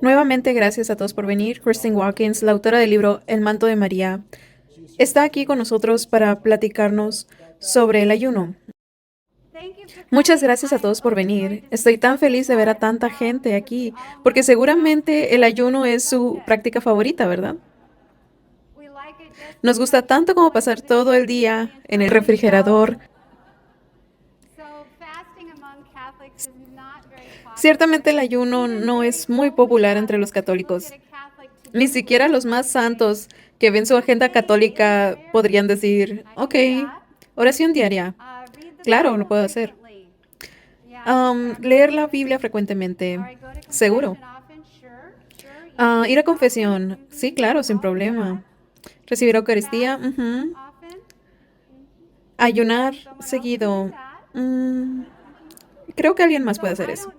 Nuevamente, gracias a todos por venir. Kristen Watkins, la autora del libro El manto de María, está aquí con nosotros para platicarnos sobre el ayuno. Muchas gracias a todos por venir. Estoy tan feliz de ver a tanta gente aquí, porque seguramente el ayuno es su práctica favorita, ¿verdad? Nos gusta tanto como pasar todo el día en el refrigerador. Ciertamente el ayuno no es muy popular entre los católicos. Ni siquiera los más santos que ven su agenda católica podrían decir, ok, oración diaria. Claro, lo puedo hacer. Leer la Biblia frecuentemente. Seguro. Ir a confesión. Sí, claro, sin problema. Recibir Eucaristía. Ayunar seguido. Mm, creo que alguien más puede hacer eso.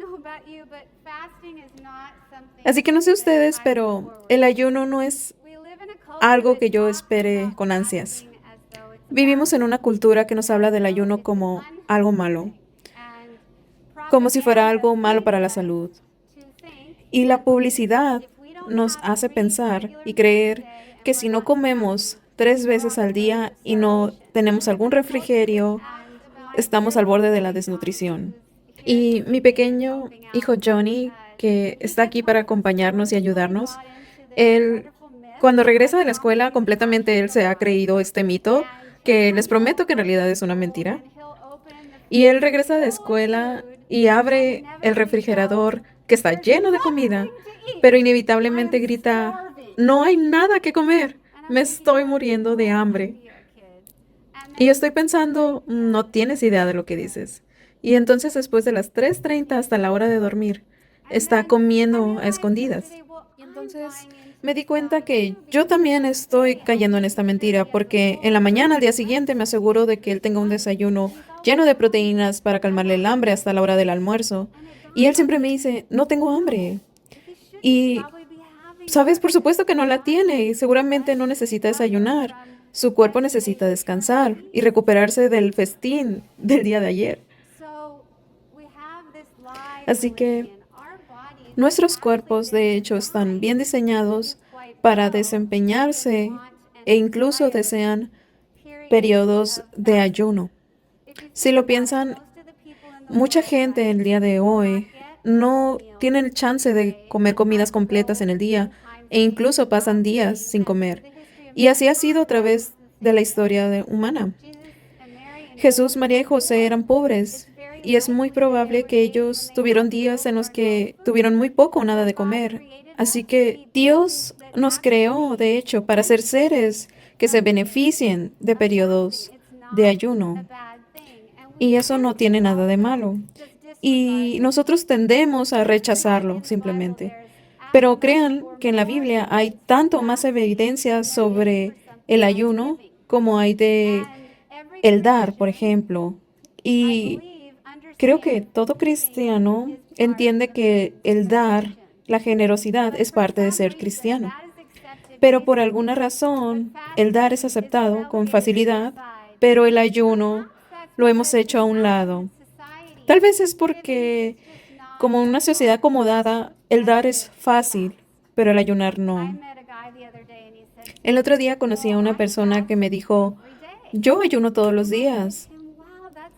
Así que no sé ustedes, pero el ayuno no es algo que yo espere con ansias. Vivimos en una cultura que nos habla del ayuno como algo malo, como si fuera algo malo para la salud. Y la publicidad nos hace pensar y creer que si no comemos 3 veces al día y no tenemos algún refrigerio, estamos al borde de la desnutrición. Y mi pequeño hijo Johnny, que está aquí para acompañarnos y ayudarnos, él, cuando regresa de la escuela, completamente él se ha creído este mito, que les prometo que en realidad es una mentira. Y él regresa de escuela y abre el refrigerador que está lleno de comida, pero inevitablemente grita, no hay nada que comer, me estoy muriendo de hambre. Y yo estoy pensando, no tienes idea de lo que dices. Y entonces después de las 3:30 hasta la hora de dormir, está comiendo a escondidas. Y entonces me di cuenta que yo también estoy cayendo en esta mentira, porque en la mañana, al día siguiente, me aseguro de que él tenga un desayuno lleno de proteínas para calmarle el hambre hasta la hora del almuerzo. Y él siempre me dice, no tengo hambre. Y, sabes, por supuesto que no la tiene y seguramente no necesita desayunar. Su cuerpo necesita descansar y recuperarse del festín del día de ayer. Así que nuestros cuerpos, de hecho, están bien diseñados para desempeñarse e incluso desean periodos de ayuno. Si lo piensan, mucha gente el día de hoy no tiene el chance de comer comidas completas en el día e incluso pasan días sin comer. Y así ha sido a través de la historia humana. Jesús, María y José eran pobres y es muy probable que ellos tuvieron días en los que tuvieron muy poco o nada de comer. Así que Dios nos creó, de hecho, para ser seres que se beneficien de periodos de ayuno. Y eso no tiene nada de malo. Y nosotros tendemos a rechazarlo simplemente. Pero crean que en la Biblia hay tanto más evidencia sobre el ayuno como hay de el dar, por ejemplo. Y creo que todo cristiano entiende que el dar, la generosidad, es parte de ser cristiano. Pero por alguna razón, el dar es aceptado con facilidad, pero el ayuno lo hemos hecho a un lado. Tal vez es porque, como en una sociedad acomodada, el dar es fácil, pero el ayunar no. El otro día conocí a una persona que me dijo, yo ayuno todos los días.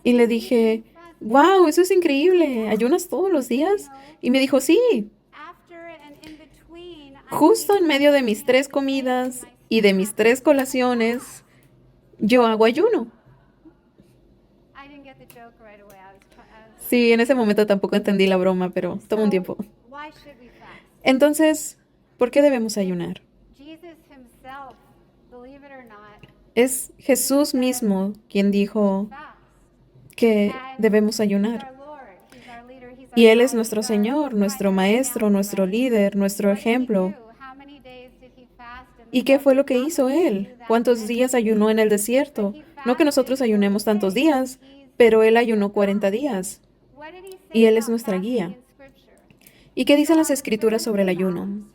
Y le dije, wow, eso es increíble, ¿ayunas todos los días? Y me dijo, sí, justo en medio de mis 3 comidas y de mis 3 colaciones, yo hago ayuno. Sí, en ese momento tampoco entendí la broma, pero toma un tiempo. Entonces, ¿por qué debemos ayunar? Es Jesús mismo quien dijo que debemos ayunar. Y Él es nuestro Señor, nuestro Maestro, nuestro líder, nuestro ejemplo. ¿Y qué fue lo que hizo Él? ¿Cuántos días ayunó en el desierto? No que nosotros ayunemos tantos días, pero Él ayunó 40 días. Y Él es nuestra guía. ¿Y qué dicen las escrituras sobre el ayuno?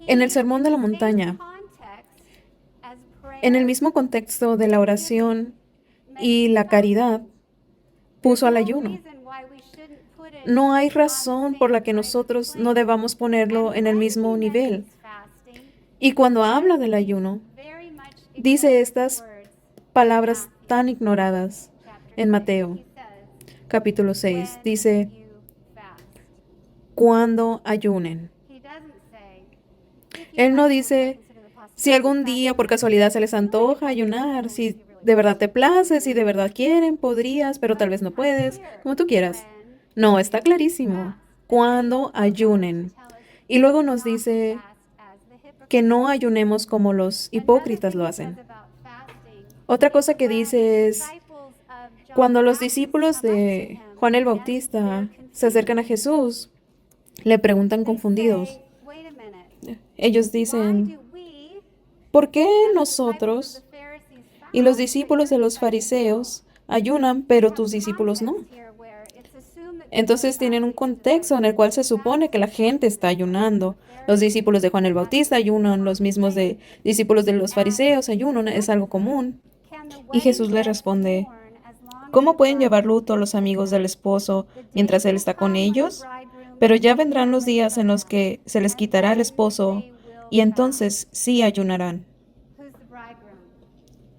En el Sermón de la Montaña, en el mismo contexto de la oración y la caridad, puso al ayuno. no hay razón por la que nosotros no debamos ponerlo en el mismo nivel. Y cuando habla del ayuno, dice estas palabras tan ignoradas en Mateo, capítulo 6. Dice, cuando ayunen. Él no dice, si algún día por casualidad se les antoja ayunar, si de verdad te place, si de verdad quieren, podrías, pero tal vez no puedes, como tú quieras. No, está clarísimo. Cuando ayunen. Y luego nos dice que no ayunemos como los hipócritas lo hacen. Otra cosa que dice es, cuando los discípulos de Juan el Bautista se acercan a Jesús, le preguntan confundidos. Ellos dicen, ¿por qué nosotros y los discípulos de los fariseos ayunan, pero tus discípulos no? Entonces tienen un contexto en el cual se supone que la gente está ayunando. Los discípulos de Juan el Bautista ayunan, los mismos discípulos de los fariseos ayunan, es algo común. Y Jesús le responde, ¿cómo pueden llevar luto los amigos del esposo mientras él está con ellos? Pero ya vendrán los días en los que se les quitará el esposo y entonces sí ayunarán.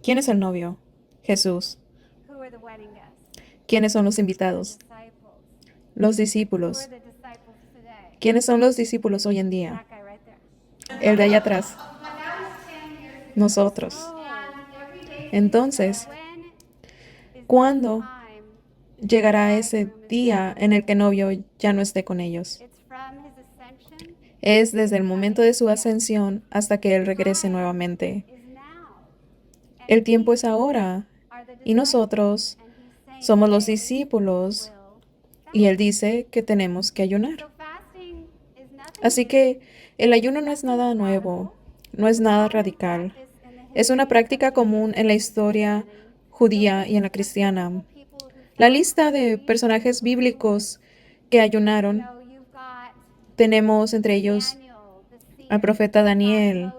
¿Quién es el novio? Jesús. ¿Quiénes son los invitados? Los discípulos. ¿Quiénes son los discípulos hoy en día? El de allá atrás. Nosotros. Entonces, ¿cuándo llegará ese día en el que el novio ya no esté con ellos? Es desde el momento de su ascensión hasta que Él regrese nuevamente. El tiempo es ahora y nosotros somos los discípulos y Él dice que tenemos que ayunar. Así que el ayuno no es nada nuevo, no es nada radical. Es una práctica común en la historia judía y en la cristiana. La lista de personajes bíblicos que ayunaron, tenemos entre ellos al profeta Daniel,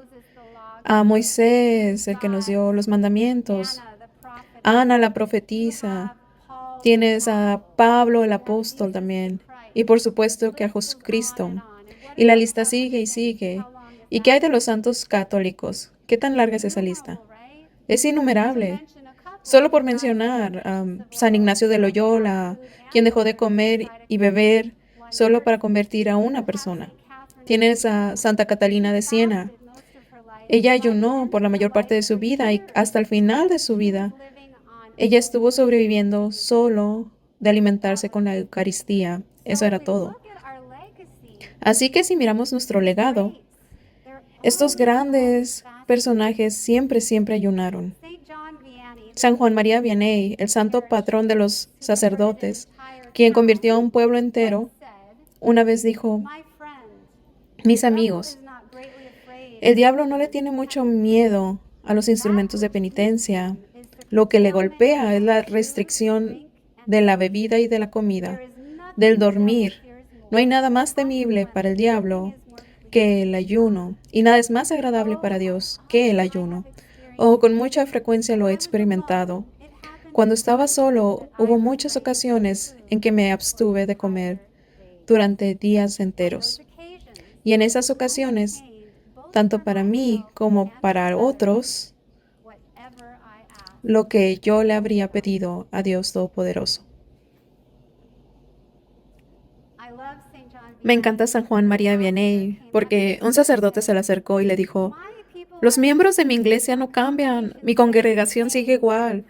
a Moisés, el que nos dio los mandamientos, Ana la profetisa, tienes a Pablo el apóstol también, y por supuesto que a Jesucristo. Y la lista sigue y sigue. ¿Y qué hay de los santos católicos? ¿Qué tan larga es esa lista? Es innumerable. Solo por mencionar a San Ignacio de Loyola, quien dejó de comer y beber solo para convertir a una persona. Tienes a Santa Catalina de Siena. Ella ayunó por la mayor parte de su vida y hasta el final de su vida. Ella estuvo sobreviviendo solo de alimentarse con la Eucaristía. Eso era todo. Así que si miramos nuestro legado, estos grandes personajes siempre ayunaron. San Juan María Vianney, el santo patrón de los sacerdotes, quien convirtió a un pueblo entero, una vez dijo, mis amigos, el diablo no le tiene mucho miedo a los instrumentos de penitencia. Lo que le golpea es la restricción de la bebida y de la comida, del dormir. No hay nada más temible para el diablo que el ayuno, y nada es más agradable para Dios que el ayuno. Con mucha frecuencia lo he experimentado. Cuando estaba solo, hubo muchas ocasiones en que me abstuve de comer durante días enteros. Y en esas ocasiones, tanto para mí como para otros, lo que yo le habría pedido a Dios Todopoderoso. Me encanta San Juan María Vianney porque un sacerdote se le acercó y le dijo, los miembros de mi iglesia no cambian, mi congregación sigue igual.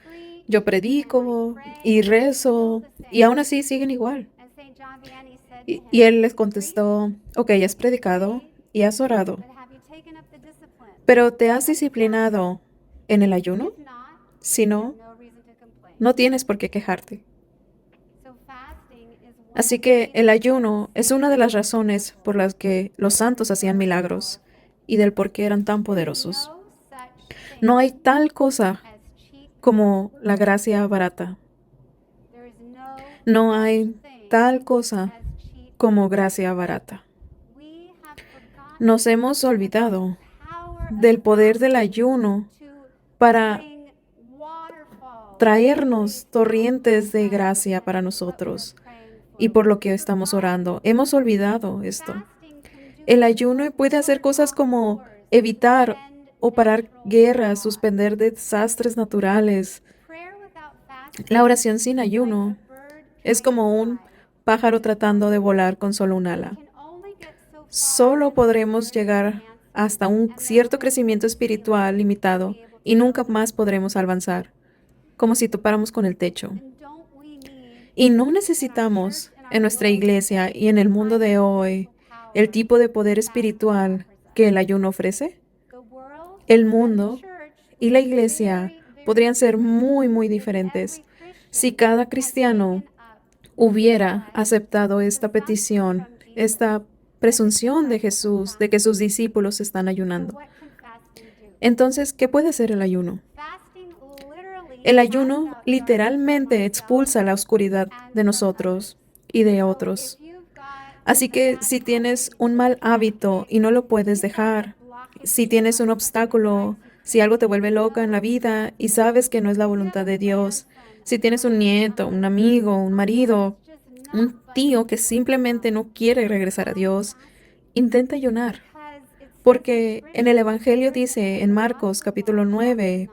Yo predico y rezo y aún así siguen igual. Y él les contestó, ok, has predicado y has orado, pero ¿te has disciplinado en el ayuno? Si no, no tienes por qué quejarte. Así que el ayuno es una de las razones por las que los santos hacían milagros y del por qué eran tan poderosos. No hay tal cosa como la gracia barata. No hay tal cosa como gracia barata. Nos hemos olvidado del poder del ayuno para traernos torrentes de gracia para nosotros. y por lo que estamos orando. Hemos olvidado esto. El ayuno puede hacer cosas como evitar o parar guerras, suspender desastres naturales. La oración sin ayuno es como un pájaro tratando de volar con solo un ala. Solo podremos llegar hasta un cierto crecimiento espiritual limitado y nunca más podremos avanzar, como si topáramos con el techo. Y no necesitamos en nuestra iglesia y en el mundo de hoy el tipo de poder espiritual que el ayuno ofrece. El mundo y la iglesia podrían ser muy diferentes si cada cristiano hubiera aceptado esta petición, esta presunción de Jesús de que sus discípulos están ayunando. Entonces, ¿qué puede hacer el ayuno? El ayuno literalmente expulsa la oscuridad de nosotros y de otros. Así que si tienes un mal hábito y no lo puedes dejar, si tienes un obstáculo, si algo te vuelve loca en la vida y sabes que no es la voluntad de Dios, si tienes un nieto, un amigo, un marido, un tío que simplemente no quiere regresar a Dios, intenta ayunar. Porque en el Evangelio dice, en Marcos capítulo 9,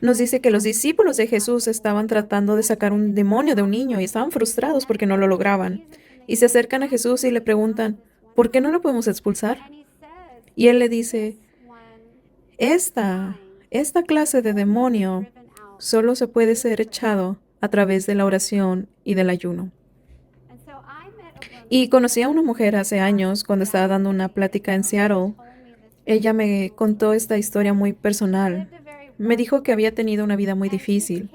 nos dice que los discípulos de Jesús estaban tratando de sacar un demonio de un niño y estaban frustrados porque no lo lograban. Y se acercan a Jesús y le preguntan, ¿por qué no lo podemos expulsar? Y él le dice, esta clase de demonio solo se puede ser echado a través de la oración y del ayuno. Y conocí a una mujer hace años cuando estaba dando una plática en Seattle. Ella me contó esta historia muy personal. Me dijo que había tenido una vida muy difícil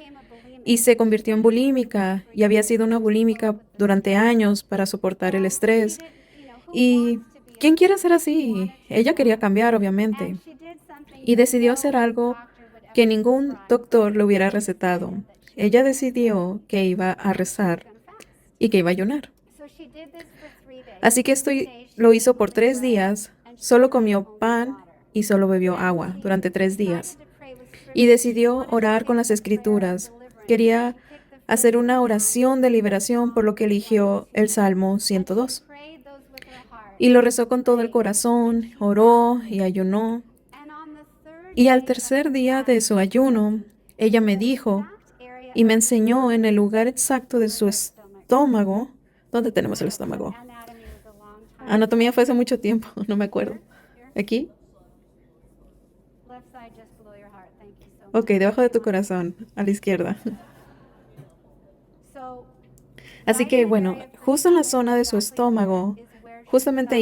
y se convirtió en bulímica y había sido una bulímica durante años para soportar el estrés. ¿Y quién quiere ser así? Ella quería cambiar, obviamente, y decidió hacer algo que ningún doctor le hubiera recetado. Ella decidió que iba a rezar y que iba a ayunar. Así que esto lo hizo por 3 días, solo comió pan y solo bebió agua durante 3 días. Y decidió orar con las escrituras. Quería hacer una oración de liberación, por lo que eligió el Salmo 102. Y lo rezó con todo el corazón, oró y ayunó. Y al tercer día de su ayuno, ella me dijo y me enseñó en el lugar exacto de su estómago. ¿Dónde tenemos el estómago? Anatomía fue hace mucho tiempo, no me acuerdo. ¿Aquí? Ok, debajo de tu corazón, a la izquierda. Así que bueno, justo en la zona de su estómago, justamente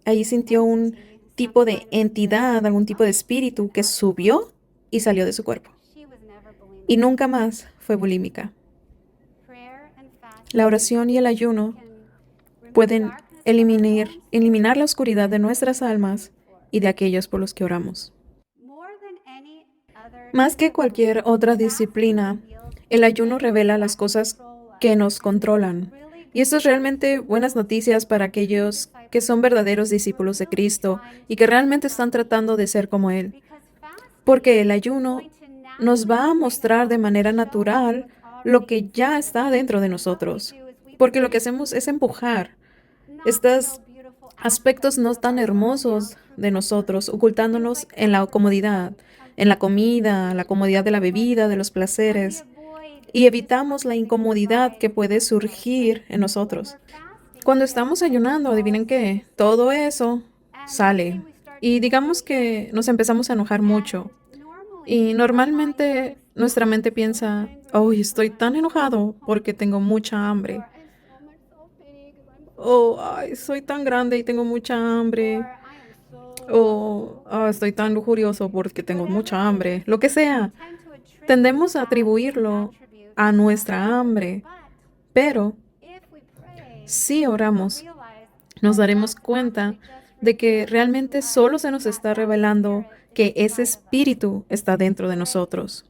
ahí sintió un tipo de entidad, algún tipo de espíritu que subió y salió de su cuerpo. Y nunca más fue bulímica. La oración y el ayuno pueden eliminar la oscuridad de nuestras almas y de aquellos por los que oramos. Más que cualquier otra disciplina, el ayuno revela las cosas que nos controlan. Y esto es realmente buenas noticias para aquellos que son verdaderos discípulos de Cristo y que realmente están tratando de ser como Él. Porque el ayuno nos va a mostrar de manera natural lo que ya está dentro de nosotros. Porque lo que hacemos es empujar estos aspectos no tan hermosos de nosotros, ocultándonos en la comodidad, en la comida, la comodidad de la bebida, de los placeres, y evitamos la incomodidad que puede surgir en nosotros. Cuando estamos ayunando, adivinen qué, todo eso sale. Y digamos que nos empezamos a enojar mucho. Y normalmente nuestra mente piensa, oh, estoy tan enojado porque tengo mucha hambre. O ay, soy tan grande y tengo mucha hambre. O estoy tan lujurioso porque tengo mucha hambre. Lo que sea. Tendemos a atribuirlo a nuestra hambre. Pero si oramos, nos daremos cuenta de que realmente solo se nos está revelando que ese espíritu está dentro de nosotros.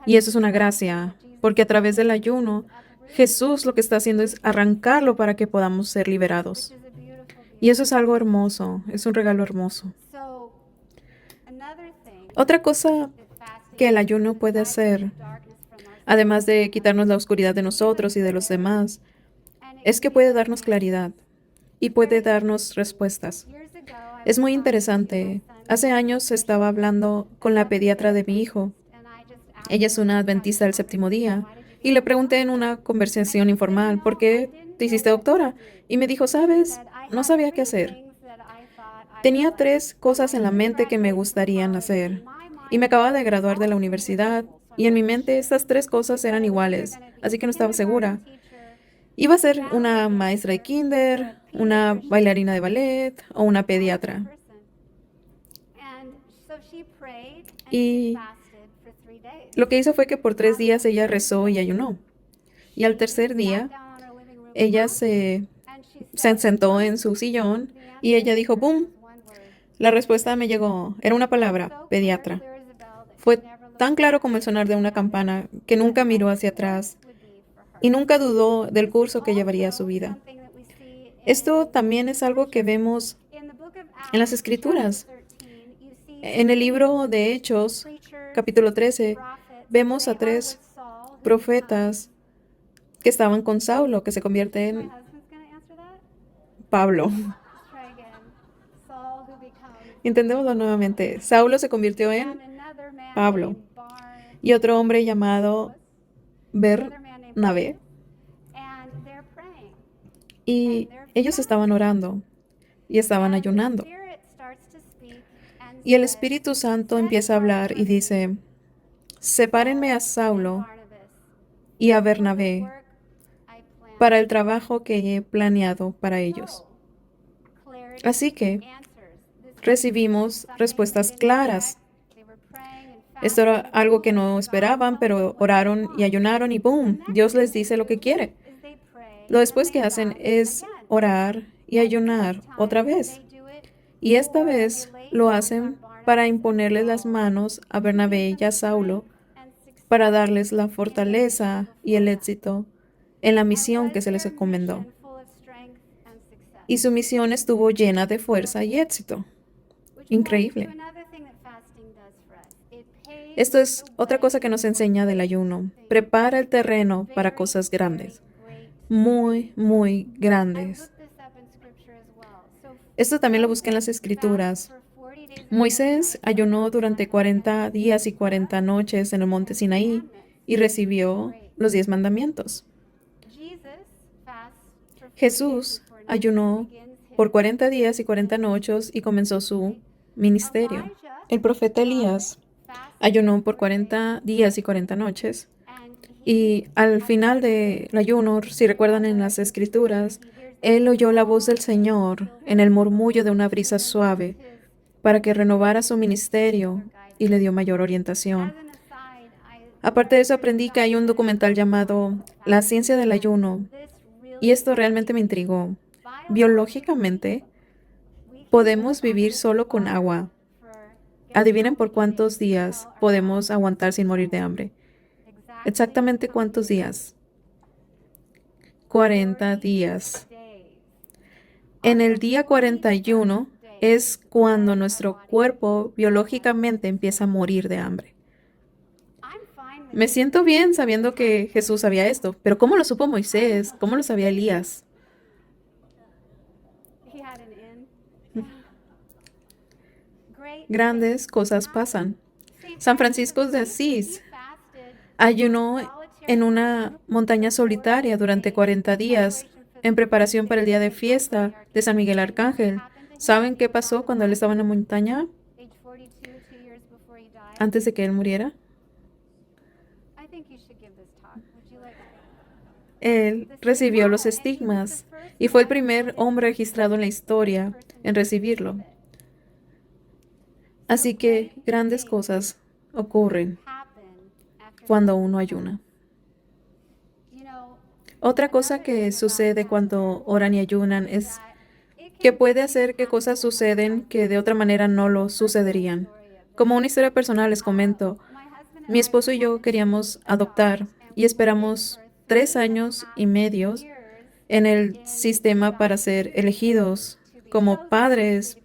Y eso es una gracia, porque a través del ayuno, Jesús lo que está haciendo es arrancarlo para que podamos ser liberados. Y eso es algo hermoso, es un regalo hermoso. Otra cosa que el ayuno puede hacer, además de quitarnos la oscuridad de nosotros y de los demás, es que puede darnos claridad y puede darnos respuestas. Es muy interesante. Hace años estaba hablando con la pediatra de mi hijo. Ella es una adventista del séptimo día. Y le pregunté en una conversación informal, ¿por qué te hiciste doctora? Y me dijo, ¿sabes? No sabía qué hacer. Tenía 3 cosas en la mente que me gustarían hacer. Y me acababa de graduar de la universidad. Y en mi mente estas 3 cosas eran iguales. Así que no estaba segura. Iba a ser una maestra de kinder, una bailarina de ballet o una pediatra. Y lo que hizo fue que por 3 días ella rezó y ayunó. Y al tercer día, ella se sentó en su sillón y ella dijo, ¡boom! La respuesta me llegó. Era una palabra, pediatra. Fue tan claro como el sonar de una campana que nunca miró hacia atrás y nunca dudó del curso que llevaría su vida. Esto también es algo que vemos en las Escrituras. En el libro de Hechos, capítulo 13, vemos a 3 profetas que estaban con Saulo, que se convierte en Pablo. Intentémoslo nuevamente. Saulo se convirtió en Pablo. Y otro hombre llamado Bernabé. Y ellos estaban orando y estaban ayunando. Y el Espíritu Santo empieza a hablar y dice, sepárenme a Saulo y a Bernabé para el trabajo que he planeado para ellos. Así que recibimos respuestas claras. Esto era algo que no esperaban, pero oraron y ayunaron y ¡boom! Dios les dice lo que quiere. Lo después que hacen es orar y ayunar otra vez. Y esta vez lo hacen para imponerles las manos a Bernabé y a Saulo para darles la fortaleza y el éxito en la misión que se les encomendó. Y su misión estuvo llena de fuerza y éxito. Increíble. Esto es otra cosa que nos enseña del ayuno. Prepara el terreno para cosas grandes. Muy, muy grandes. Esto también lo busqué en las Escrituras. Moisés ayunó durante 40 días y 40 noches en el monte Sinaí y recibió los 10 mandamientos. Jesús ayunó por 40 días y 40 noches y comenzó su ministerio. El profeta Elías ayunó por 40 días y 40 noches. Y al final del ayuno, si recuerdan en las Escrituras, él oyó la voz del Señor en el murmullo de una brisa suave para que renovara su ministerio y le dio mayor orientación. Aparte de eso, aprendí que hay un documental llamado La ciencia del ayuno, y esto realmente me intrigó. Biológicamente, podemos vivir solo con agua. Adivinen por cuántos días podemos aguantar sin morir de hambre. ¿Exactamente cuántos días? 40 días. En el día 41 es cuando nuestro cuerpo biológicamente empieza a morir de hambre. Me siento bien sabiendo que Jesús sabía esto, pero ¿cómo lo supo Moisés? ¿Cómo lo sabía Elías? Grandes cosas pasan. San Francisco de Asís ayunó en una montaña solitaria durante 40 días en preparación para el día de fiesta de San Miguel Arcángel. ¿Saben qué pasó cuando él estaba en la montaña antes de que él muriera? Él recibió los estigmas y fue el primer hombre registrado en la historia en recibirlo. Así que grandes cosas ocurren cuando uno ayuna. Otra cosa que sucede cuando oran y ayunan es que puede hacer que cosas suceden que de otra manera no lo sucederían. Como una historia personal les comento, mi esposo y yo queríamos adoptar y esperamos 3 años y medio en el sistema para ser elegidos como padres.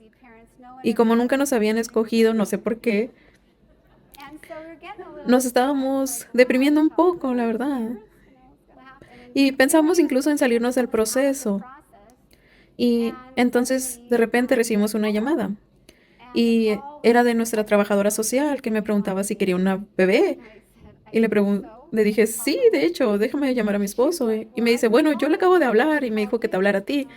Y como nunca nos habían escogido, no sé por qué, nos estábamos deprimiendo un poco, la verdad. Y pensamos incluso en salirnos del proceso. Y entonces de repente recibimos una llamada. Y era de nuestra trabajadora social que me preguntaba si quería una bebé. Y le dije, sí, de hecho, déjame llamar a mi esposo. Y me dice, bueno, yo le acabo de hablar y me dijo que te hablara a ti.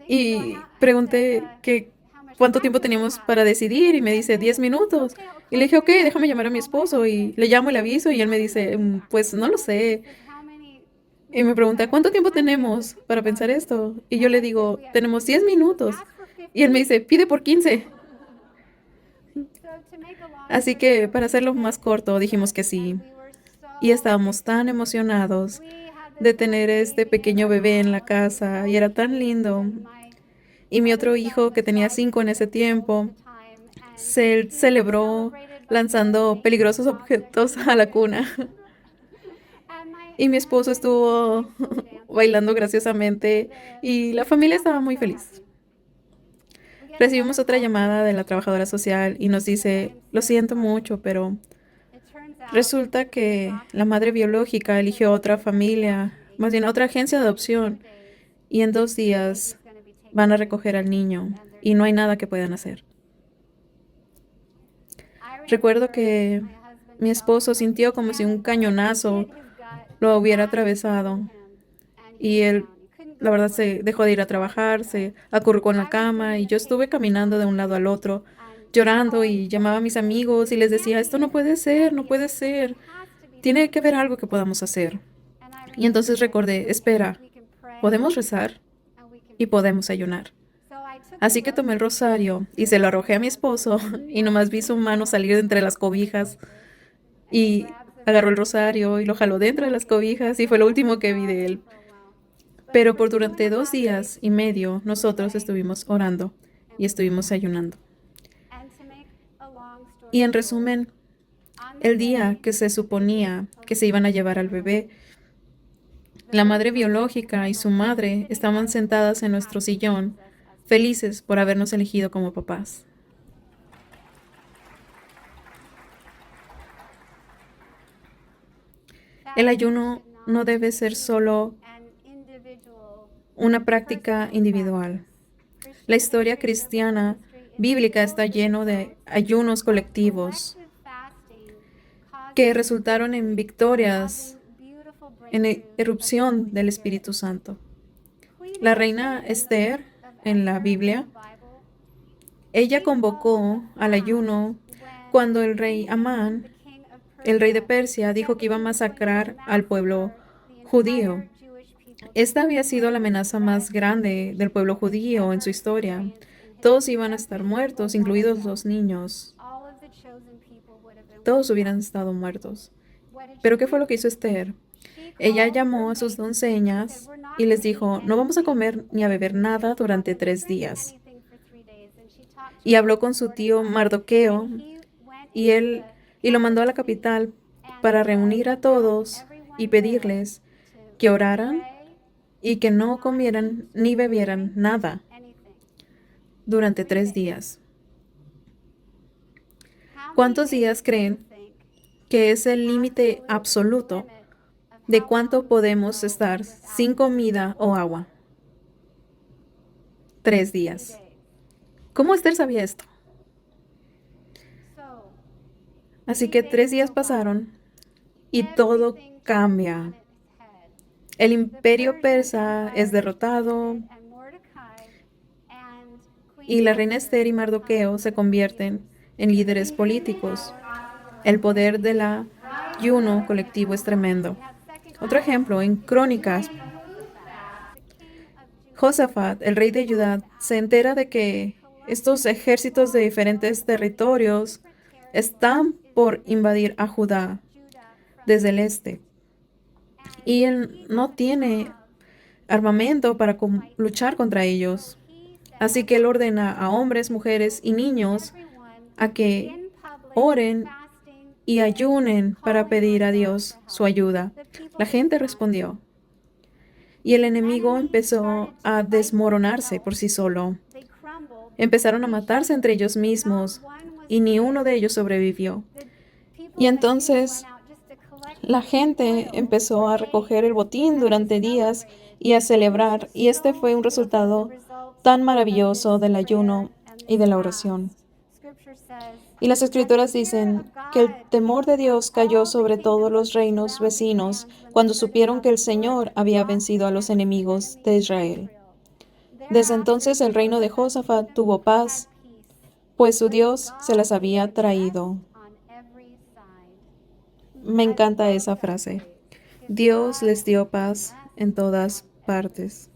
Y pregunté que cuánto tiempo teníamos para decidir y me dice 10 minutos. Y le dije, ok, déjame llamar a mi esposo y le llamo y le aviso y él me dice, pues no lo sé. Y me pregunta, ¿cuánto tiempo tenemos para pensar esto? Y yo le digo, tenemos 10 minutos. Y él me dice, pide por 15. Así que para hacerlo más corto, dijimos que sí. Y estábamos tan emocionados de tener este pequeño bebé en la casa y era tan lindo. Y mi otro hijo, que tenía 5 en ese tiempo, se celebró lanzando peligrosos objetos a la cuna. Y mi esposo estuvo bailando graciosamente y la familia estaba muy feliz. Recibimos otra llamada de la trabajadora social y nos dice, lo siento mucho, pero resulta que la madre biológica eligió otra familia, más bien otra agencia de adopción, y en 2 días van a recoger al niño y no hay nada que puedan hacer. Recuerdo que mi esposo sintió como si un cañonazo lo hubiera atravesado y él, la verdad, se dejó de ir a trabajar, se acurrucó en la cama y yo estuve caminando de un lado al otro, llorando y llamaba a mis amigos y les decía, esto no puede ser, no puede ser, tiene que haber algo que podamos hacer. Y entonces recordé, espera, podemos rezar y podemos ayunar. Así que tomé el rosario y se lo arrojé a mi esposo y nomás vi su mano salir de entre las cobijas y agarró el rosario y lo jaló dentro de las cobijas y fue lo último que vi de él. Pero por durante 2 días y medio nosotros estuvimos orando y estuvimos ayunando. Y en resumen, el día que se suponía que se iban a llevar al bebé, la madre biológica y su madre estaban sentadas en nuestro sillón, felices por habernos elegido como papás. El ayuno no debe ser solo una práctica individual. La historia cristiana bíblica está lleno de ayunos colectivos que resultaron en victorias, en erupción del Espíritu Santo. La reina Esther en la Biblia, ella convocó al ayuno cuando el rey Amán, el rey de Persia, dijo que iba a masacrar al pueblo judío. Esta había sido la amenaza más grande del pueblo judío en su historia. Todos iban a estar muertos, incluidos los niños. Todos hubieran estado muertos. Pero ¿qué fue lo que hizo Esther? Ella llamó a sus doncellas y les dijo, no vamos a comer ni a beber nada durante 3 días. Y habló con su tío Mardoqueo y lo mandó a la capital para reunir a todos y pedirles que oraran y que no comieran ni bebieran nada durante 3 días. ¿Cuántos días creen que es el límite absoluto de cuánto podemos estar sin comida o agua? 3 días. ¿Cómo Esther sabía esto? Así que 3 días pasaron y todo cambia. El imperio persa es derrotado y la reina Esther y Mardoqueo se convierten en líderes políticos. El poder del ayuno colectivo es tremendo. Otro ejemplo, en Crónicas, Josafat, el rey de Judá, se entera de que estos ejércitos de diferentes territorios están por invadir a Judá desde el este. Y él no tiene armamento para luchar contra ellos. Así que él ordena a hombres, mujeres y niños a que oren y ayunen para pedir a Dios su ayuda. La gente respondió. Y el enemigo empezó a desmoronarse por sí solo. Empezaron a matarse entre ellos mismos y ni uno de ellos sobrevivió. Y entonces La gente empezó a recoger el botín durante días y a celebrar, y este fue un resultado tan maravilloso del ayuno y de la oración. Y las escrituras dicen que el temor de Dios cayó sobre todos los reinos vecinos cuando supieron que el Señor había vencido a los enemigos de Israel. Desde entonces el reino de Josafat tuvo paz, pues su Dios se las había traído. Me encanta esa frase. Dios les dio paz en todas partes.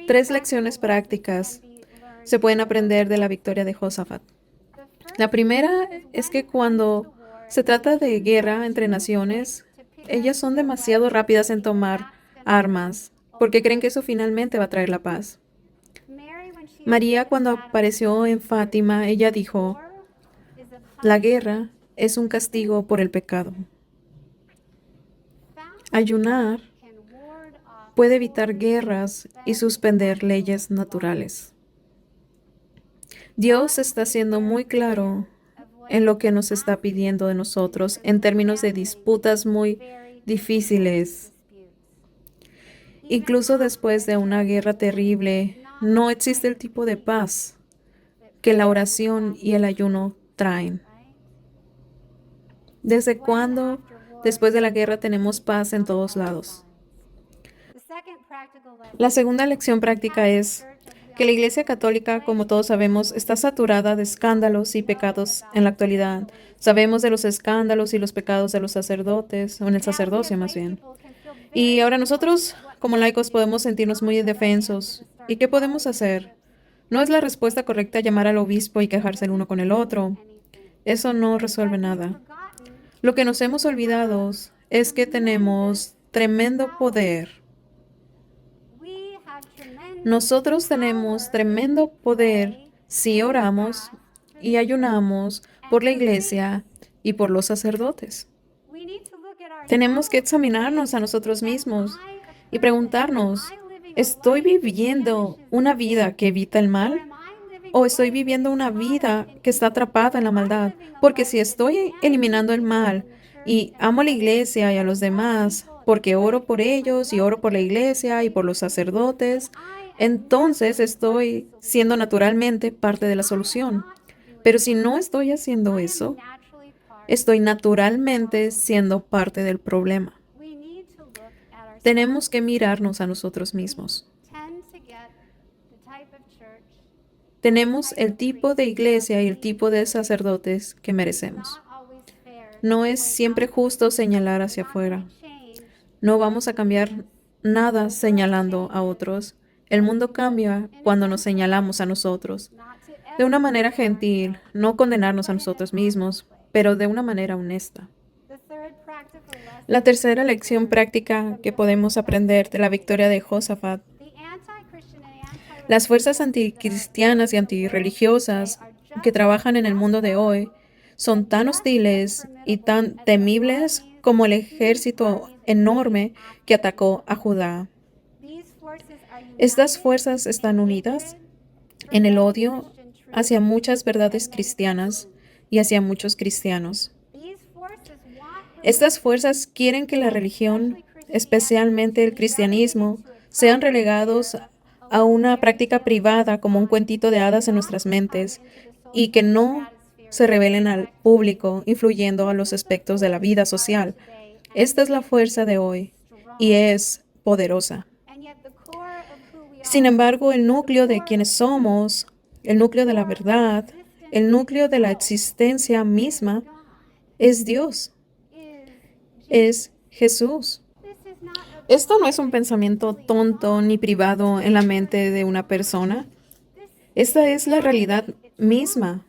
3 lecciones prácticas se pueden aprender de la victoria de Josafat. La primera es que cuando se trata de guerra entre naciones, ellas son demasiado rápidas en tomar armas, porque creen que eso finalmente va a traer la paz. María, cuando apareció en Fátima, ella dijo, la guerra es un castigo por el pecado. Ayunar puede evitar guerras y suspender leyes naturales. Dios está siendo muy claro en lo que nos está pidiendo de nosotros en términos de disputas muy difíciles. Incluso después de una guerra terrible, no existe el tipo de paz que la oración y el ayuno traen. ¿Desde cuándo después de la guerra tenemos paz en todos lados? La segunda lección práctica es que la Iglesia Católica, como todos sabemos, está saturada de escándalos y pecados en la actualidad. Sabemos de los escándalos y los pecados de los sacerdotes, o en el sacerdocio más bien. Y ahora nosotros, como laicos, podemos sentirnos muy indefensos. ¿Y qué podemos hacer? No es la respuesta correcta llamar al obispo y quejarse el uno con el otro. Eso no resuelve nada. Lo que nos hemos olvidado es que tenemos tremendo poder. Nosotros tenemos tremendo poder si oramos y ayunamos por la iglesia y por los sacerdotes. Tenemos que examinarnos a nosotros mismos y preguntarnos, ¿estoy viviendo una vida que evita el mal? ¿O estoy viviendo una vida que está atrapada en la maldad? Porque si estoy eliminando el mal y amo a la iglesia y a los demás, porque oro por ellos y oro por la iglesia y por los sacerdotes, entonces estoy siendo naturalmente parte de la solución. Pero si no estoy haciendo eso, estoy naturalmente siendo parte del problema. Tenemos que mirarnos a nosotros mismos. Tenemos el tipo de iglesia y el tipo de sacerdotes que merecemos. No es siempre justo señalar hacia afuera. No vamos a cambiar nada señalando a otros. El mundo cambia cuando nos señalamos a nosotros. De una manera gentil, no condenarnos a nosotros mismos, pero de una manera honesta. La tercera lección práctica que podemos aprender de la victoria de Josafat. Las fuerzas anticristianas y antirreligiosas que trabajan en el mundo de hoy son tan hostiles y tan temibles como el ejército enorme que atacó a Judá. Estas fuerzas están unidas en el odio hacia muchas verdades cristianas y hacia muchos cristianos. Estas fuerzas quieren que la religión, especialmente el cristianismo, sean relegados a una práctica privada como un cuentito de hadas en nuestras mentes y que no se revelen al público, influyendo a los aspectos de la vida social. Esta es la fuerza de hoy y es poderosa. Sin embargo, el núcleo de quienes somos, el núcleo de la verdad, el núcleo de la existencia misma, es Dios, es Jesús. Esto no es un pensamiento tonto ni privado en la mente de una persona. Esta es la realidad misma.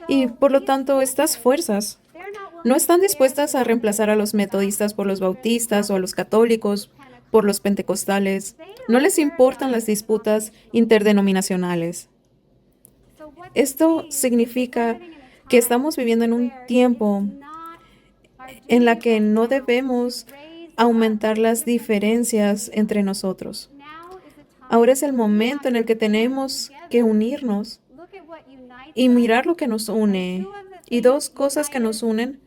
Y por lo tanto, estas fuerzas no están dispuestas a reemplazar a los metodistas por los bautistas o a los católicos por los pentecostales. No les importan las disputas interdenominacionales. Esto significa que estamos viviendo en un tiempo en la que no debemos aumentar las diferencias entre nosotros. Ahora es el momento en el que tenemos que unirnos y mirar lo que nos une. Y dos cosas que nos unen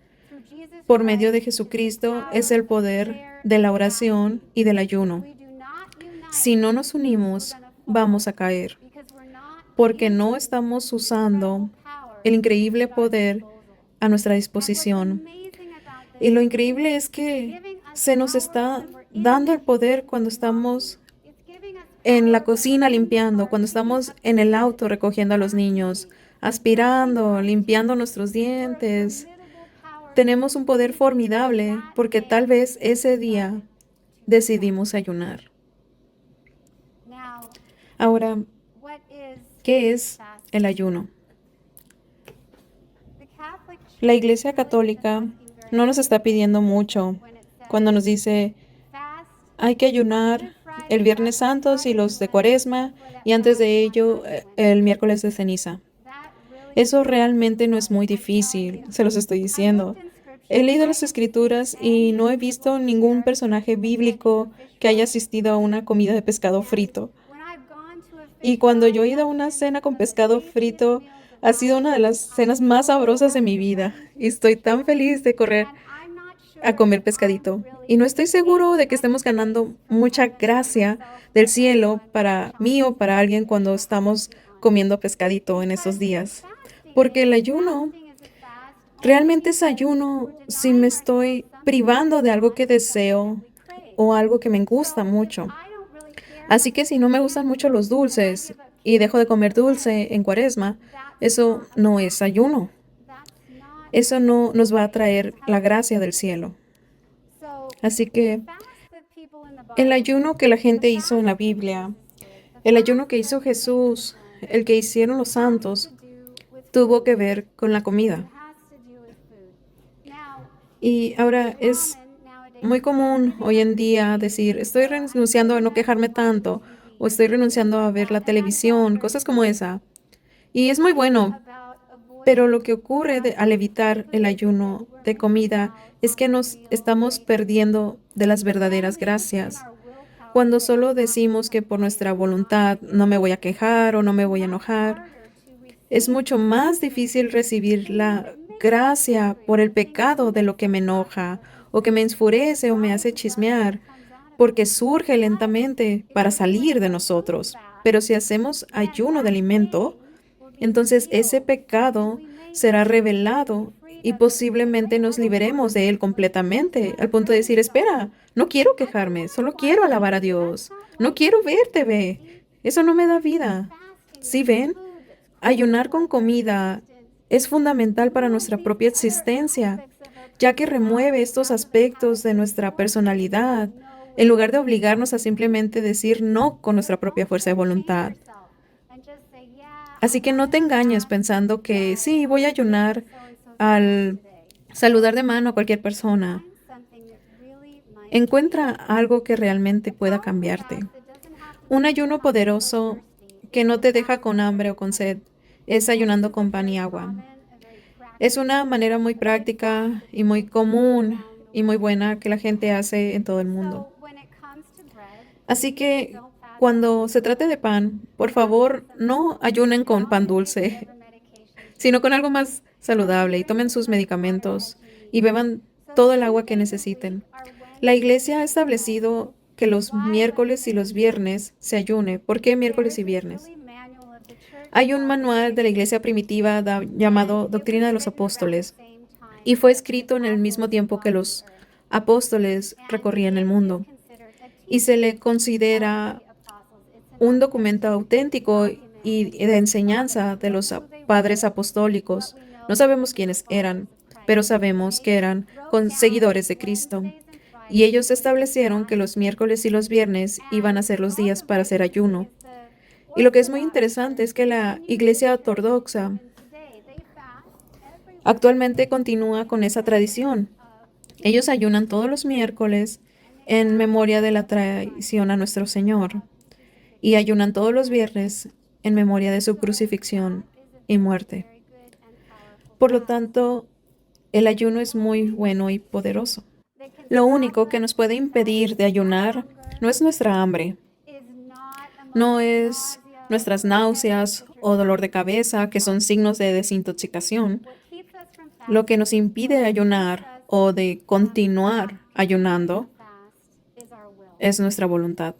por medio de Jesucristo es el poder de la oración y del ayuno. Si no nos unimos, vamos a caer, porque no estamos usando el increíble poder a nuestra disposición. Y lo increíble es que se nos está dando el poder cuando estamos en la cocina limpiando, cuando estamos en el auto recogiendo a los niños, aspirando, limpiando nuestros dientes. Tenemos un poder formidable porque tal vez ese día decidimos ayunar. Ahora, ¿qué es el ayuno? La Iglesia Católica no nos está pidiendo mucho cuando nos dice hay que ayunar el Viernes Santo y los de Cuaresma y antes de ello el miércoles de ceniza. Eso realmente no es muy difícil, se los estoy diciendo. He leído las Escrituras y no he visto ningún personaje bíblico que haya asistido a una comida de pescado frito. Y cuando yo he ido a una cena con pescado frito, ha sido una de las cenas más sabrosas de mi vida. Y estoy tan feliz de correr a comer pescadito. Y no estoy seguro de que estemos ganando mucha gracia del cielo para mí o para alguien cuando estamos comiendo pescadito en esos días. Porque el ayuno realmente es ayuno si me estoy privando de algo que deseo o algo que me gusta mucho. Así que si no me gustan mucho los dulces y dejo de comer dulce en Cuaresma, eso no es ayuno. Eso no nos va a traer la gracia del cielo. Así que el ayuno que la gente hizo en la Biblia, el ayuno que hizo Jesús, el que hicieron los santos, tuvo que ver con la comida. Y ahora es muy común hoy en día decir, estoy renunciando a no quejarme tanto, o estoy renunciando a ver la televisión, cosas como esa. Y es muy bueno, pero lo que ocurre al evitar el ayuno de comida es que nos estamos perdiendo de las verdaderas gracias. Cuando solo decimos que por nuestra voluntad no me voy a quejar o no me voy a enojar, es mucho más difícil recibir la gracia por el pecado de lo que me enoja o que me enfurece o me hace chismear, porque surge lentamente para salir de nosotros. Pero si hacemos ayuno de alimento, entonces ese pecado será revelado y posiblemente nos liberemos de él completamente, al punto de decir, espera, no quiero quejarme, solo quiero alabar a Dios, no quiero ver TV, eso no me da vida. ¿Sí ven? Ayunar con comida es fundamental para nuestra propia existencia, ya que remueve estos aspectos de nuestra personalidad, en lugar de obligarnos a simplemente decir no con nuestra propia fuerza de voluntad. Así que no te engañes pensando que sí, voy a ayunar al saludar de mano a cualquier persona. Encuentra algo que realmente pueda cambiarte. Un ayuno poderoso que no te deja con hambre o con sed es ayunando con pan y agua. Es una manera muy práctica y muy común y muy buena que la gente hace en todo el mundo. Así que cuando se trate de pan, por favor, no ayunen con pan dulce, sino con algo más saludable y tomen sus medicamentos y beban todo el agua que necesiten. La iglesia ha establecido que los miércoles y los viernes se ayune. ¿Por qué miércoles y viernes? Hay un manual de la iglesia primitiva llamado Doctrina de los Apóstoles y fue escrito en el mismo tiempo que los apóstoles recorrían el mundo. Y se le considera un documento auténtico y de enseñanza de los padres apostólicos. No sabemos quiénes eran, pero sabemos que eran seguidores de Cristo. Y ellos establecieron que los miércoles y los viernes iban a ser los días para hacer ayuno. Y lo que es muy interesante es que la Iglesia Ortodoxa actualmente continúa con esa tradición. Ellos ayunan todos los miércoles en memoria de la traición a nuestro Señor y ayunan todos los viernes en memoria de su crucifixión y muerte. Por lo tanto, el ayuno es muy bueno y poderoso. Lo único que nos puede impedir de ayunar no es nuestra hambre, no es nuestras náuseas o dolor de cabeza, que son signos de desintoxicación. Lo que nos impide ayunar o de continuar ayunando es nuestra voluntad.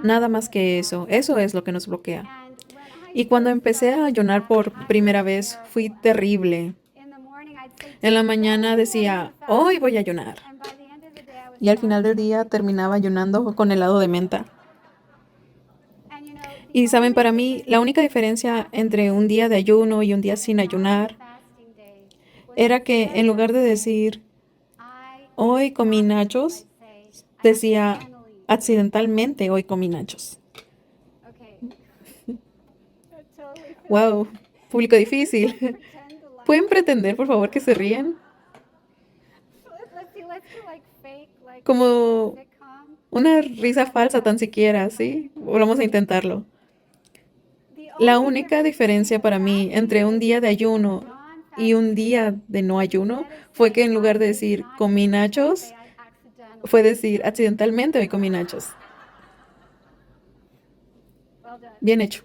Nada más que eso. Eso es lo que nos bloquea. Y cuando empecé a ayunar por primera vez, fui terrible. En la mañana decía, hoy voy a ayunar. Y al final del día terminaba ayunando con helado de menta. Y saben, para mí, la única diferencia entre un día de ayuno y un día sin ayunar era que en lugar de decir, hoy comí nachos, decía, accidentalmente hoy comí nachos. Wow, público difícil. ¿Pueden pretender, por favor, que se ríen? Como una risa falsa tan siquiera, ¿sí? Vamos a intentarlo. La única diferencia para mí entre un día de ayuno y un día de no ayuno fue que en lugar de decir comí nachos, fue decir accidentalmente hoy comí nachos. Bien hecho.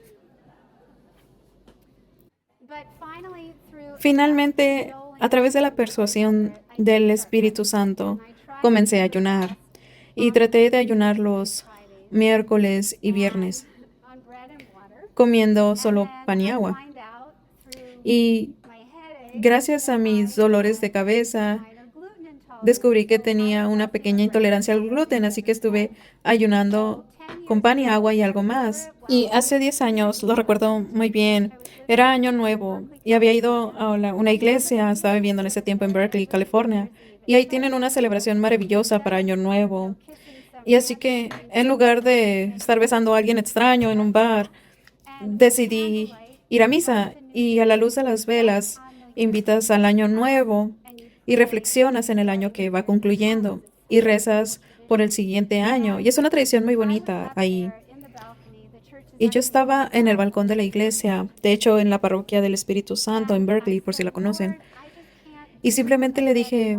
Finalmente, a través de la persuasión del Espíritu Santo, comencé a ayunar y traté de ayunar los miércoles y viernes, comiendo solo pan y agua. Y gracias a mis dolores de cabeza, descubrí que tenía una pequeña intolerancia al gluten, así que estuve ayunando con pan y agua y algo más. Y hace 10 años, lo recuerdo muy bien, era año nuevo y había ido a una iglesia, estaba viviendo en ese tiempo en Berkeley, California, y ahí tienen una celebración maravillosa para año nuevo. Y así que en lugar de estar besando a alguien extraño en un bar, decidí ir a misa y a la luz de las velas invitas al año nuevo y reflexionas en el año que va concluyendo y rezas por el siguiente año. Y es una tradición muy bonita ahí. Y yo estaba en el balcón de la iglesia, de hecho en la parroquia del Espíritu Santo en Berkeley, por si la conocen. Y simplemente le dije,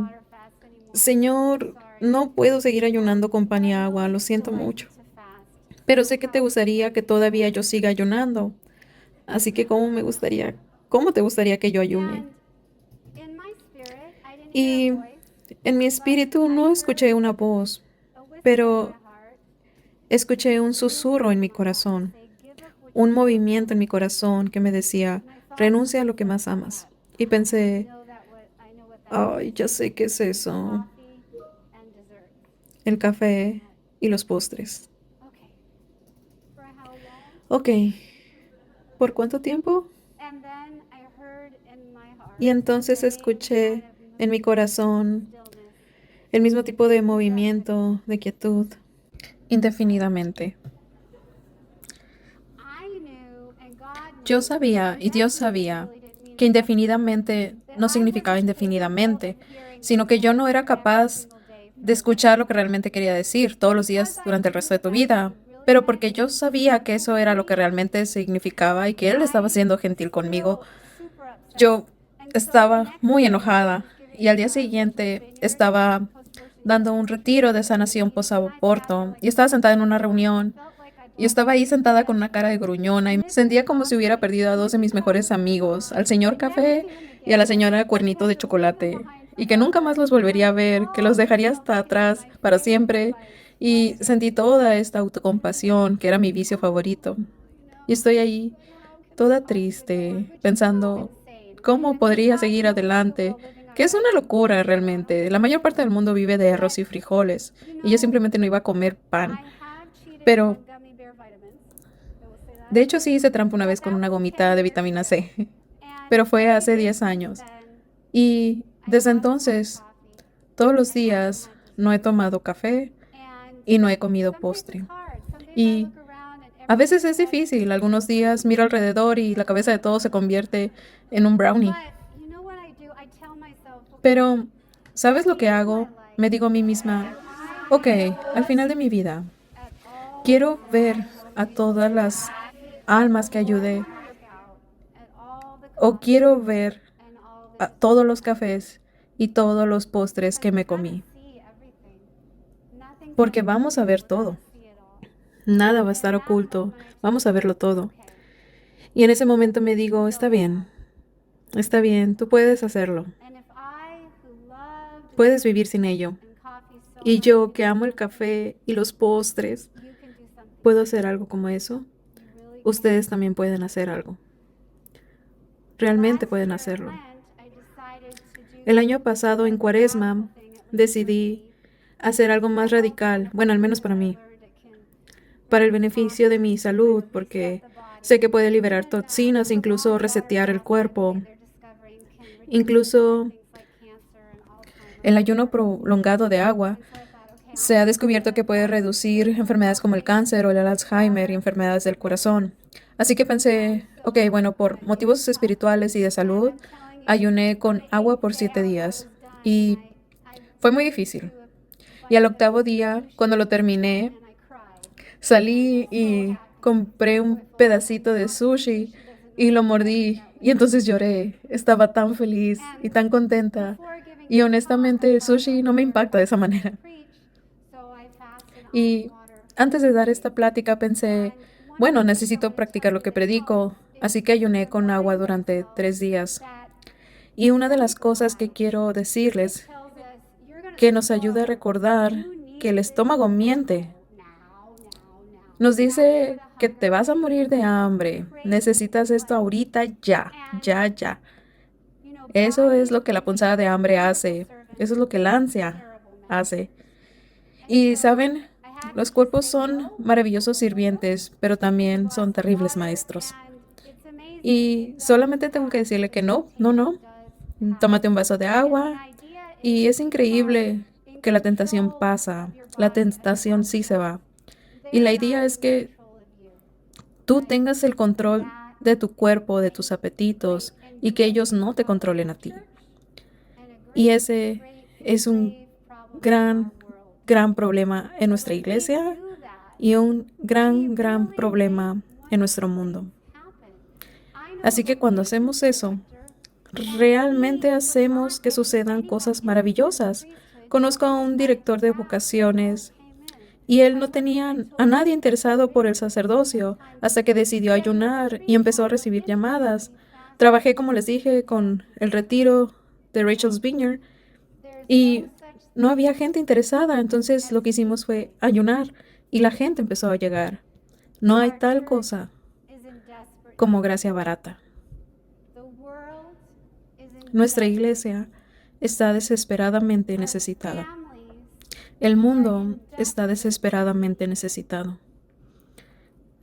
Señor, no puedo seguir ayunando con pan y agua, lo siento mucho. Pero sé que te gustaría que todavía yo siga ayunando. Así que cómo te gustaría que yo ayune? Y en mi espíritu no escuché una voz, pero escuché un susurro en mi corazón, un movimiento en mi corazón que me decía, renuncia a lo que más amas. Y pensé, ay, ya sé qué es eso, el café y los postres. Ok, ¿por cuánto tiempo? Y entonces escuché en mi corazón el mismo tipo de movimiento, de quietud, indefinidamente. Yo sabía y Dios sabía que indefinidamente no significaba indefinidamente, sino que yo no era capaz de escuchar lo que realmente quería decir todos los días durante el resto de tu vida, pero porque yo sabía que eso era lo que realmente significaba y que Él estaba siendo gentil conmigo, yo estaba muy enojada y al día siguiente estaba dando un retiro de sanación posaborto y estaba sentada en una reunión. Yo estaba ahí sentada con una cara de gruñona y me sentía como si hubiera perdido a dos de mis mejores amigos, al señor Café y a la señora Cuernito de Chocolate, y que nunca más los volvería a ver, que los dejaría hasta atrás para siempre. Y sentí toda esta autocompasión, que era mi vicio favorito. Y estoy ahí, toda triste, pensando, ¿cómo podría seguir adelante? Que es una locura realmente. La mayor parte del mundo vive de arroz y frijoles, y yo simplemente no iba a comer pan. Pero de hecho, sí hice trampa una vez con una gomita de vitamina C, pero fue hace 10 años. Y desde entonces, todos los días no he tomado café y no he comido postre. Y a veces es difícil. Algunos días miro alrededor y la cabeza de todos se convierte en un brownie. Pero, ¿sabes lo que hago? Me digo a mí misma, ok, al final de mi vida, quiero ver a todas las almas que ayudé o quiero ver a todos los cafés y todos los postres que me comí. Porque vamos a ver todo. Nada va a estar oculto. Vamos a verlo todo. Y en ese momento me digo, está bien, tú puedes hacerlo. puedes vivir sin ello. Y yo, que amo el café y los postres, ¿puedo hacer algo como eso? Ustedes también pueden hacer algo. Realmente pueden hacerlo. El año pasado, en Cuaresma, decidí hacer algo más radical, bueno, al menos para mí, para el beneficio de mi salud, porque sé que puede liberar toxinas, incluso resetear el cuerpo. Incluso el ayuno prolongado de agua se ha descubierto que puede reducir enfermedades como el cáncer o el Alzheimer y enfermedades del corazón. Así que pensé, ok, bueno, por motivos espirituales y de salud, ayuné con agua por 7 días. Y fue muy difícil. Y al octavo día, cuando lo terminé, salí y compré un pedacito de sushi y lo mordí. Y entonces lloré. Estaba tan feliz y tan contenta. Y honestamente, el sushi no me impacta de esa manera. Y antes de dar esta plática pensé, bueno, necesito practicar lo que predico, así que ayuné con agua durante 3 días. Y una de las cosas que quiero decirles, que nos ayuda a recordar que el estómago miente. Nos dice que te vas a morir de hambre, necesitas esto ahorita ya, ya, ya. Eso es lo que la punzada de hambre hace, eso es lo que el ansia hace. Y saben, los cuerpos son maravillosos sirvientes, pero también son terribles maestros. Y solamente tengo que decirle que no, no, no. Tómate un vaso de agua. Y es increíble que la tentación pasa. La tentación sí se va. Y la idea es que tú tengas el control de tu cuerpo, de tus apetitos, y que ellos no te controlen a ti. Y ese es un gran, gran problema en nuestra iglesia y un gran, gran problema en nuestro mundo. Así que cuando hacemos eso, realmente hacemos que sucedan cosas maravillosas. Conozco a un director de vocaciones y él no tenía a nadie interesado por el sacerdocio hasta que decidió ayunar y empezó a recibir llamadas. Trabajé, como les dije, con el retiro de Rachel's Vineyard y no había gente interesada. Entonces lo que hicimos fue ayunar y la gente empezó a llegar. No hay tal cosa como gracia barata. Nuestra iglesia está desesperadamente necesitada. El mundo está desesperadamente necesitado.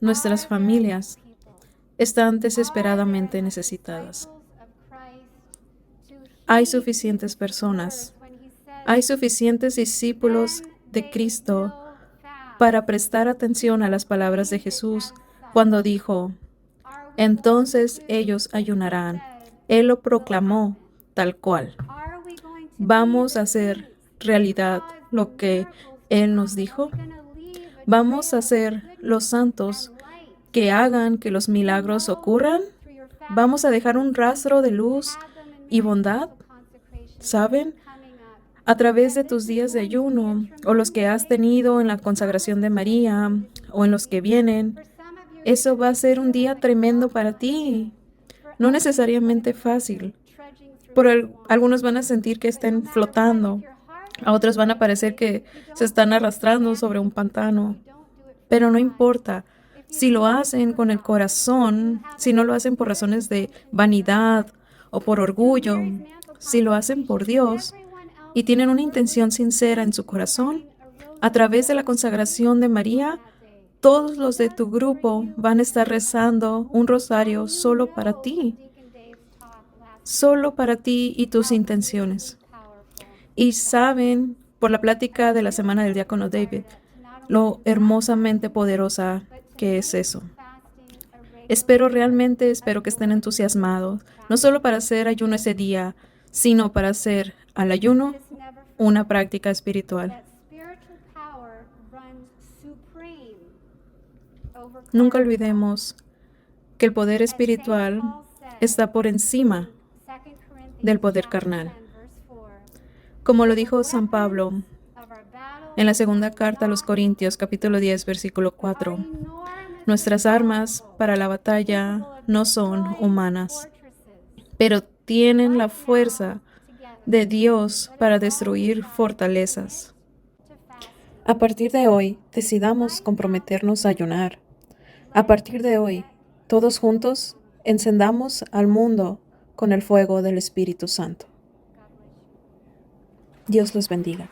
Nuestras familias están desesperadamente necesitadas. Hay suficientes personas, hay suficientes discípulos de Cristo para prestar atención a las palabras de Jesús cuando dijo, entonces ellos ayunarán. Él lo proclamó tal cual. Vamos a hacer realidad lo que Él nos dijo. Vamos a ser los santos que hagan que los milagros ocurran. Vamos a dejar un rastro de luz y bondad. ¿Saben? A través de tus días de ayuno o los que has tenido en la consagración de María o en los que vienen, eso va a ser un día tremendo para ti. No necesariamente fácil. Algunos van a sentir que estén flotando, a otros van a parecer que se están arrastrando sobre un pantano. Pero no importa. Si lo hacen con el corazón, si no lo hacen por razones de vanidad o por orgullo, si lo hacen por Dios y tienen una intención sincera en su corazón, a través de la consagración de María, todos los de tu grupo van a estar rezando un rosario solo para ti y tus intenciones. Y saben, por la plática de la semana del diácono David, lo hermosamente poderosa que es eso. Espero que estén entusiasmados, no solo para hacer ayuno ese día, sino para hacer al ayuno una práctica espiritual. Nunca olvidemos que el poder espiritual está por encima del poder carnal. Como lo dijo San Pablo en la segunda carta a los Corintios, capítulo 10, versículo 4, nuestras armas para la batalla no son humanas, pero tienen la fuerza de Dios para destruir fortalezas. A partir de hoy, decidamos comprometernos a ayunar. A partir de hoy, todos juntos, encendamos al mundo con el fuego del Espíritu Santo. Dios los bendiga.